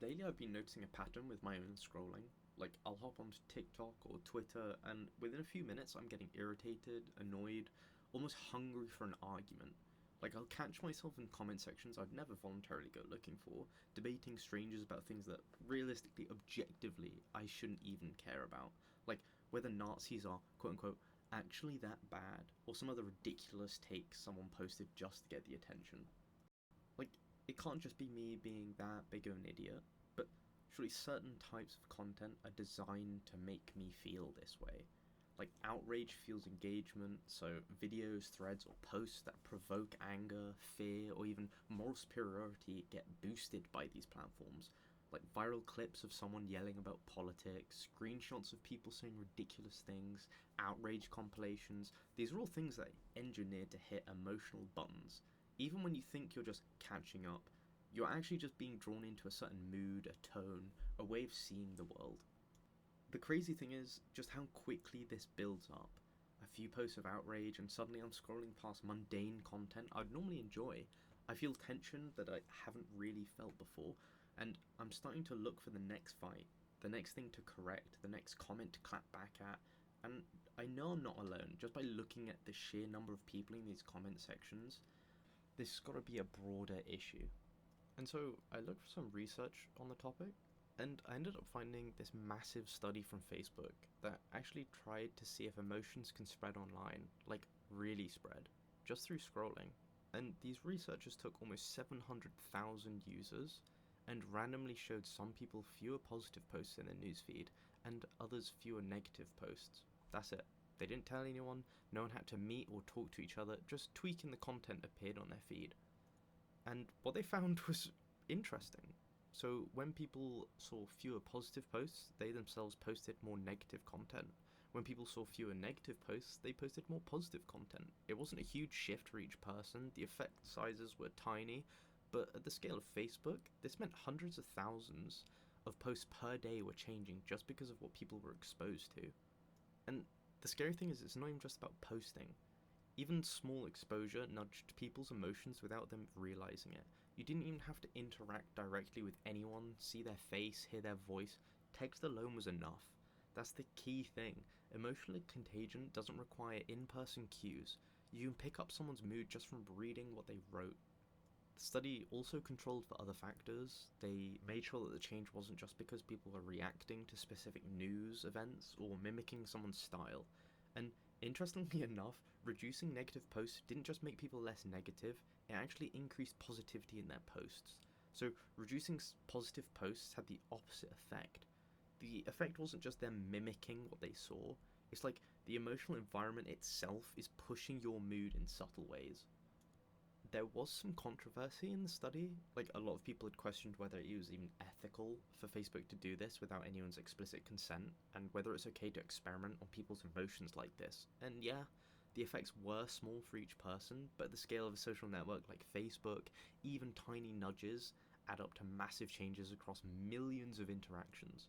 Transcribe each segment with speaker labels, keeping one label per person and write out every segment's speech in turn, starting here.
Speaker 1: lately I've been noticing a pattern with my own scrolling. Like, I'll hop onto TikTok or Twitter, and within a few minutes, I'm getting irritated, annoyed, almost hungry for an argument. Like, I'll catch myself in comment sections I'd never voluntarily go looking for, debating strangers about things that realistically, objectively, I shouldn't even care about. Like, whether Nazis are, quote unquote, actually that bad, or some other ridiculous take someone posted just to get the attention. Like, it can't just be me being that big of an idiot, but surely certain types of content are designed to make me feel this way. Like, outrage fuels engagement, so videos, threads, or posts that provoke anger, fear, or even moral superiority get boosted by these platforms. Like viral clips of someone yelling about politics, screenshots of people saying ridiculous things, outrage compilations. These are all things that engineered to hit emotional buttons. Even when you think you're just catching up, you're actually just being drawn into a certain mood, a tone, a way of seeing the world. The crazy thing is just how quickly this builds up. A few posts of outrage, and suddenly I'm scrolling past mundane content I'd normally enjoy. I feel tension that I haven't really felt before, and I'm starting to look for the next fight, the next thing to correct, the next comment to clap back at. And I know I'm not alone just by looking at the sheer number of people in these comment sections. This has got to be a broader issue. And so I looked for some research on the topic, and I ended up finding this massive study from Facebook that actually tried to see if emotions can spread online, like really spread, just through scrolling. And these researchers took almost 700,000 users and randomly showed some people fewer positive posts in their newsfeed and others fewer negative posts. That's it. They didn't tell anyone, no one had to meet or talk to each other, just tweaking the content appeared on their feed. And what they found was interesting. So when people saw fewer positive posts, they themselves posted more negative content. When people saw fewer negative posts, they posted more positive content. It wasn't a huge shift for each person, the effect sizes were tiny, but at the scale of Facebook, this meant hundreds of thousands of posts per day were changing just because of what people were exposed to. And the scary thing is, it's not even just about posting. Even small exposure nudged people's emotions without them realizing it. You didn't even have to interact directly with anyone, see their face, hear their voice. Text alone was enough. That's the key thing. Emotional contagion doesn't require in person cues. You can pick up someone's mood just from reading what they wrote. The study also controlled for other factors. They made sure that the change wasn't just because people were reacting to specific news events or mimicking someone's style. And interestingly enough, reducing negative posts didn't just make people less negative, it actually increased positivity in their posts. So, reducing positive posts had the opposite effect. The effect wasn't just them mimicking what they saw, it's like the emotional environment itself is pushing your mood in subtle ways. There was some controversy in the study. Like, a lot of people had questioned whether it was even ethical for Facebook to do this without anyone's explicit consent, and whether it's okay to experiment on people's emotions like this. And yeah, the effects were small for each person, but at the scale of a social network like Facebook, even tiny nudges add up to massive changes across millions of interactions.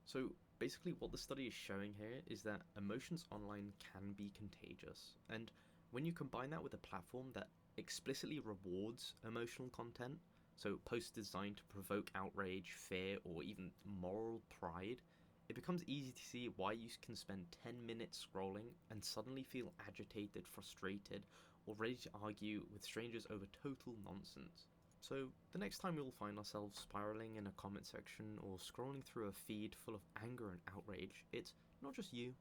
Speaker 1: So basically, what the study is showing here is that emotions online can be contagious, and when you combine that with a platform that explicitly rewards emotional content, so posts designed to provoke outrage, fear, or even moral pride, it becomes easy to see why you can spend 10 minutes scrolling and suddenly feel agitated, frustrated, or ready to argue with strangers over total nonsense. So, the next time we'll find ourselves spiraling in a comment section or scrolling through a feed full of anger and outrage, it's not just you.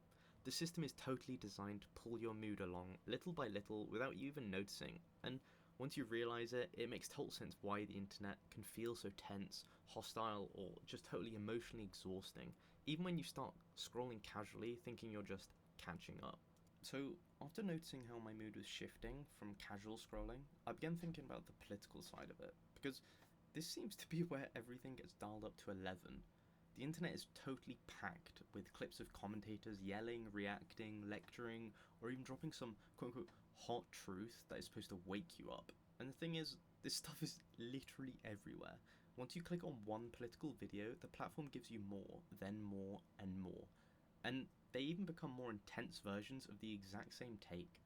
Speaker 1: The system is totally designed to pull your mood along little by little without you even noticing, and once you realize it, it makes total sense why the internet can feel so tense, hostile, or just totally emotionally exhausting, even when you start scrolling casually thinking you're just catching up. So, after noticing how my mood was shifting from casual scrolling, I began thinking about the political side of it, because this seems to be where everything gets dialed up to 11. The internet is totally packed with clips of commentators yelling, reacting, lecturing, or even dropping some quote unquote hot truth that is supposed to wake you up. And the thing is, this stuff is literally everywhere. Once you click on one political video, the platform gives you more, then more, and more. And they even become more intense versions of the exact same take.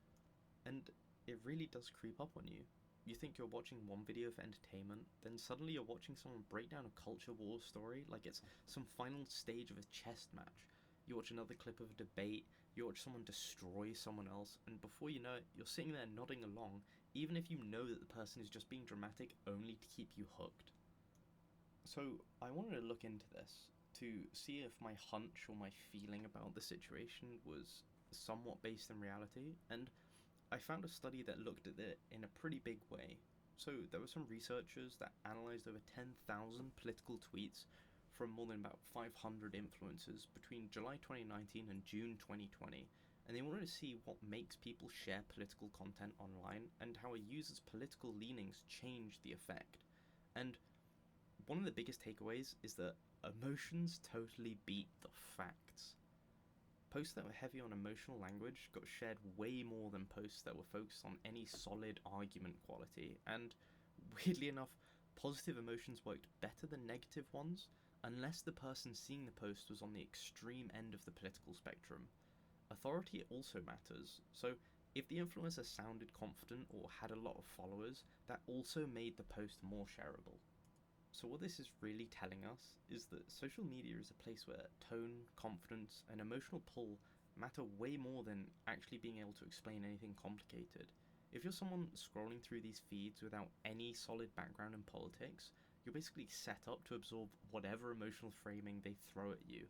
Speaker 1: And it really does creep up on you. you think you're watching one video for entertainment, then suddenly you're watching someone break down a culture war story like it's some final stage of a chess match. You watch another clip of a debate, you watch someone destroy someone else, and before you know it, you're sitting there nodding along, even if you know that the person is just being dramatic only to keep you hooked. So, I wanted to look into this to see if my hunch or my feeling about the situation was somewhat based in reality, and I found a study that looked at it in a pretty big way. So, there were some researchers that analysed over 10,000 political tweets from more than about 500 influencers between July 2019 and June 2020, and they wanted to see what makes people share political content online and how a user's political leanings change the effect. And one of the biggest takeaways is that emotions totally beat the facts. Posts that were heavy on emotional language got shared way more than posts that were focused on any solid argument quality, and weirdly enough, positive emotions worked better than negative ones, unless the person seeing the post was on the extreme end of the political spectrum. Authority also matters, so if the influencer sounded confident or had a lot of followers, that also made the post more shareable. So what this is really telling us is that social media is a place where tone, confidence, and emotional pull matter way more than actually being able to explain anything complicated. If you're someone scrolling through these feeds without any solid background in politics, you're basically set up to absorb whatever emotional framing they throw at you.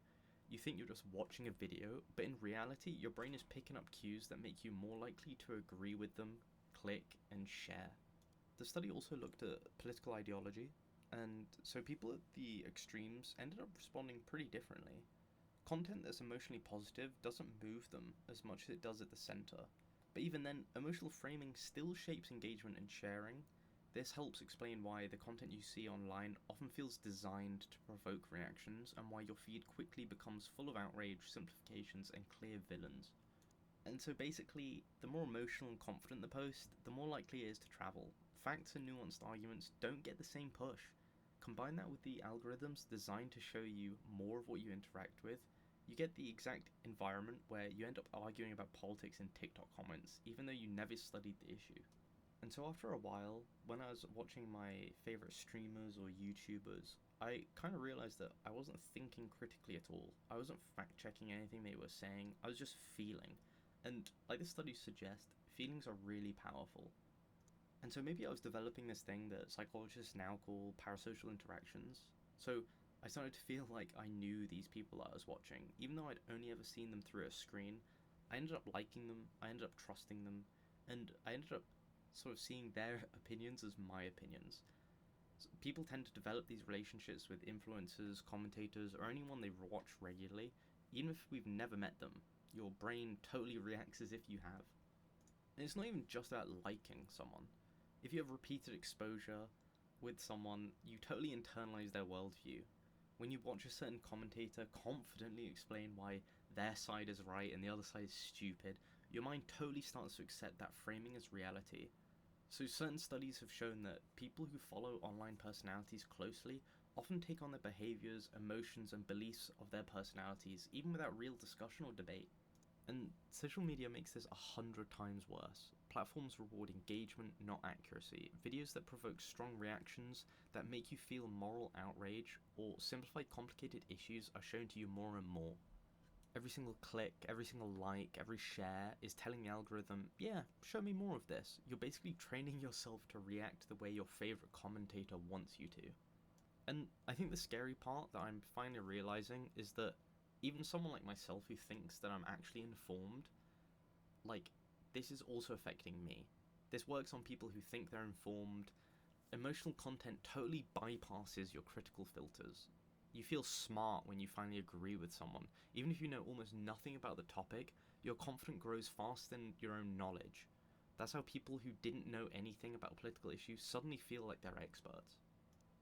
Speaker 1: You think you're just watching a video, but in reality, your brain is picking up cues that make you more likely to agree with them, click, and share. The study also looked at political ideology, and so people at the extremes ended up responding pretty differently. Content that's emotionally positive doesn't move them as much as it does at the center, but even then, emotional framing still shapes engagement and sharing. This helps explain why the content you see online often feels designed to provoke reactions, and why your feed quickly becomes full of outrage, simplifications, and clear villains. And so basically, the more emotional and confident the post, the more likely it is to travel. Facts and nuanced arguments don't get the same push. Combine that with the algorithms designed to show you more of what you interact with, you get the exact environment where you end up arguing about politics in TikTok comments, even though you never studied the issue. And so after a while, when I was watching my favourite streamers or YouTubers, I kind of realised that I wasn't thinking critically at all. I wasn't fact checking anything they were saying, I was just feeling. And like the studies suggest, feelings are really powerful. And so maybe I was developing this thing that psychologists now call parasocial interactions. So I started to feel like I knew these people that I was watching. Even though I'd only ever seen them through a screen, I ended up liking them, I ended up trusting them, and I ended up sort of seeing their opinions as my opinions. So people tend to develop these relationships with influencers, commentators, or anyone they watch regularly, even if we've never met them. Your brain totally reacts as if you have. And it's not even just about liking someone. If you have repeated exposure with someone, you totally internalize their worldview. When you watch a certain commentator confidently explain why their side is right and the other side is stupid, your mind totally starts to accept that framing as reality. So certain studies have shown that people who follow online personalities closely often take on the behaviors, emotions, and beliefs of their personalities, even without real discussion or debate. And social media makes this 100 times worse. Platforms reward engagement, not accuracy. Videos that provoke strong reactions, that make you feel moral outrage, or simplify complicated issues are shown to you more and more. Every single click, every single like, every share is telling the algorithm, yeah, show me more of this. You're basically training yourself to react the way your favourite commentator wants you to. And I think the scary part that I'm finally realising is that even someone like myself who thinks that I'm actually informed, like, this is also affecting me. This works on people who think they're informed. Emotional content totally bypasses your critical filters. You feel smart when you finally agree with someone. Even if you know almost nothing about the topic, your confidence grows faster than your own knowledge. That's how people who didn't know anything about political issues suddenly feel like they're experts.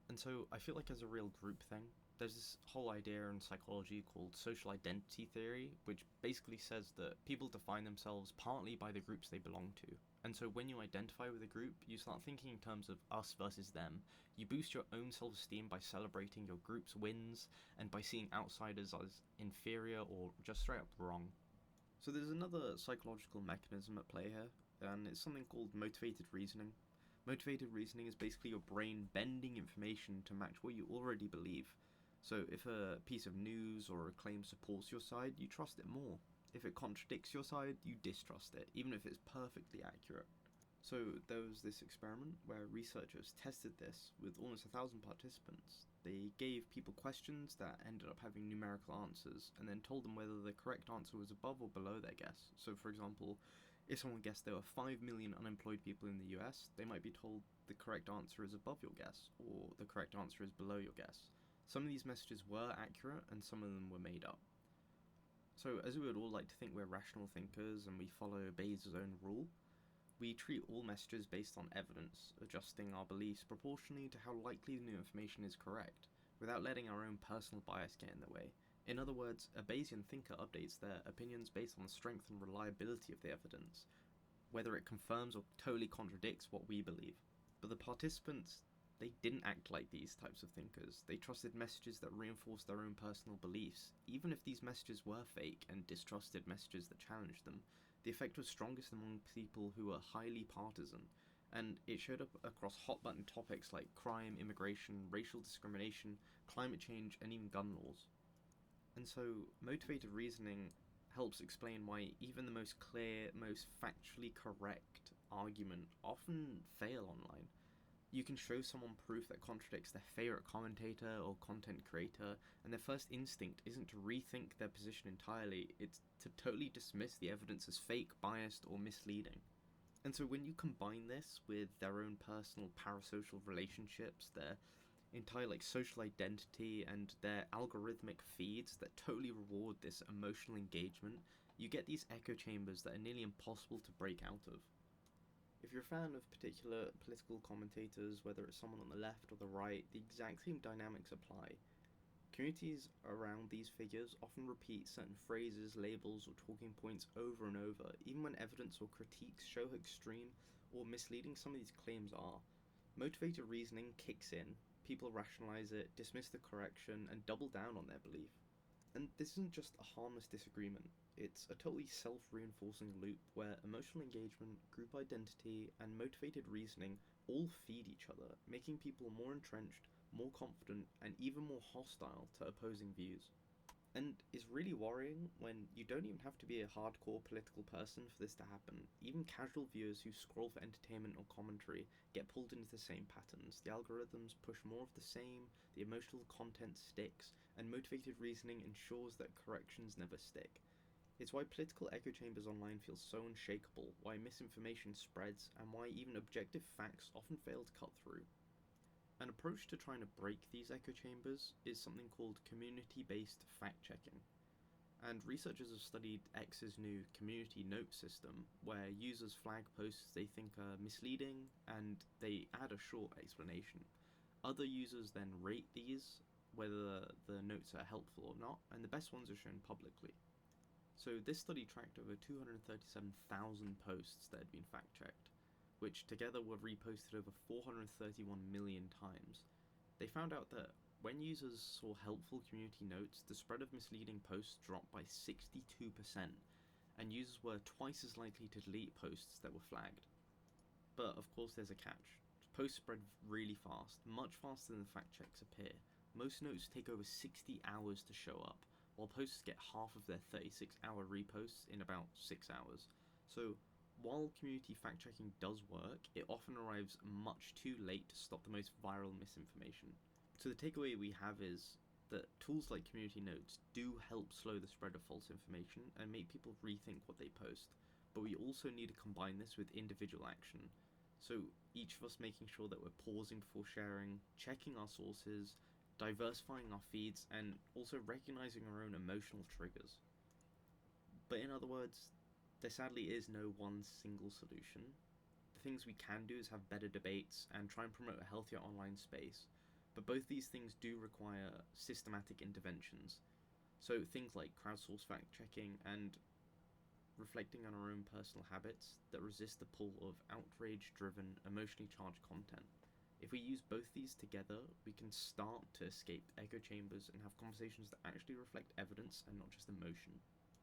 Speaker 1: And so I feel like as a real group thing, there's this whole idea in psychology called social identity theory, which basically says that people define themselves partly by the groups they belong to. And so when you identify with a group, you start thinking in terms of us versus them. You boost your own self-esteem by celebrating your group's wins and by seeing outsiders as inferior or just straight up wrong. So there's another psychological mechanism at play here, and it's something called motivated reasoning. Motivated reasoning is basically your brain bending information to match what you already believe. So if a piece of news or a claim supports your side, you trust it more. If it contradicts your side, you distrust it, even if it's perfectly accurate. So there was this experiment where researchers tested this with almost 1,000 participants. They gave people questions that ended up having numerical answers and then told them whether the correct answer was above or below their guess. So for example, if someone guessed there were 5 million unemployed people in the US, they might be told the correct answer is above your guess, or the correct answer is below your guess. Some of these messages were accurate and some of them were made up. So as we would all like to think we're rational thinkers and we follow Bayes' own rule, we treat all messages based on evidence, adjusting our beliefs proportionally to how likely the new information is correct, without letting our own personal bias get in the way. In other words, a Bayesian thinker updates their opinions based on the strength and reliability of the evidence, whether it confirms or totally contradicts what we believe. But the participants, they didn't act like these types of thinkers. They trusted messages that reinforced their own personal beliefs, even if these messages were fake, and distrusted messages that challenged them. The effect was strongest among people who were highly partisan, and it showed up across hot-button topics like crime, immigration, racial discrimination, climate change, and even gun laws. And so, motivated reasoning helps explain why even the most clear, most factually correct argument often fail online. You can show someone proof that contradicts their favourite commentator or content creator, and their first instinct isn't to rethink their position entirely, it's to totally dismiss the evidence as fake, biased, or misleading. And so when you combine this with their own personal parasocial relationships, their entire social identity, and their algorithmic feeds that totally reward this emotional engagement, you get these echo chambers that are nearly impossible to break out of. If you're a fan of particular political commentators, whether it's someone on the left or the right, the exact same dynamics apply. Communities around these figures often repeat certain phrases, labels, or talking points over and over, even when evidence or critiques show how extreme or misleading some of these claims are. Motivated reasoning kicks in, people rationalize it, dismiss the correction, and double down on their belief. And this isn't just a harmless disagreement, it's a totally self-reinforcing loop where emotional engagement, group identity, and motivated reasoning all feed each other, making people more entrenched, more confident, and even more hostile to opposing views. And it's really worrying when you don't even have to be a hardcore political person for this to happen. Even casual viewers who scroll for entertainment or commentary get pulled into the same patterns. The algorithms push more of the same, the emotional content sticks, and motivated reasoning ensures that corrections never stick. It's why political echo chambers online feel so unshakable, why misinformation spreads, and why even objective facts often fail to cut through. An approach to trying to break these echo chambers is something called community-based fact-checking. And researchers have studied X's new community note system, where users flag posts they think are misleading, and they add a short explanation. Other users then rate these, whether the notes are helpful or not, and the best ones are shown publicly. So this study tracked over 237,000 posts that had been fact-checked, which together were reposted over 431 million times. They found out that when users saw helpful community notes, the spread of misleading posts dropped by 62%, and users were twice as likely to delete posts that were flagged. But of course there's a catch. Posts spread really fast, much faster than fact checks appear. Most notes take over 60 hours to show up, while posts get half of their 36-hour reposts in about 6 hours. So while community fact-checking does work, it often arrives much too late to stop the most viral misinformation. So the takeaway we have is that tools like community notes do help slow the spread of false information and make people rethink what they post, but we also need to combine this with individual action. So each of us making sure that we're pausing before sharing, checking our sources, diversifying our feeds, and also recognizing our own emotional triggers. But in other words, there sadly is no one single solution. The things we can do is have better debates and try and promote a healthier online space, but both these things do require systematic interventions. So things like crowdsourced fact-checking and reflecting on our own personal habits that resist the pull of outrage-driven, emotionally charged content. If we use both these together, we can start to escape echo chambers and have conversations that actually reflect evidence and not just emotion.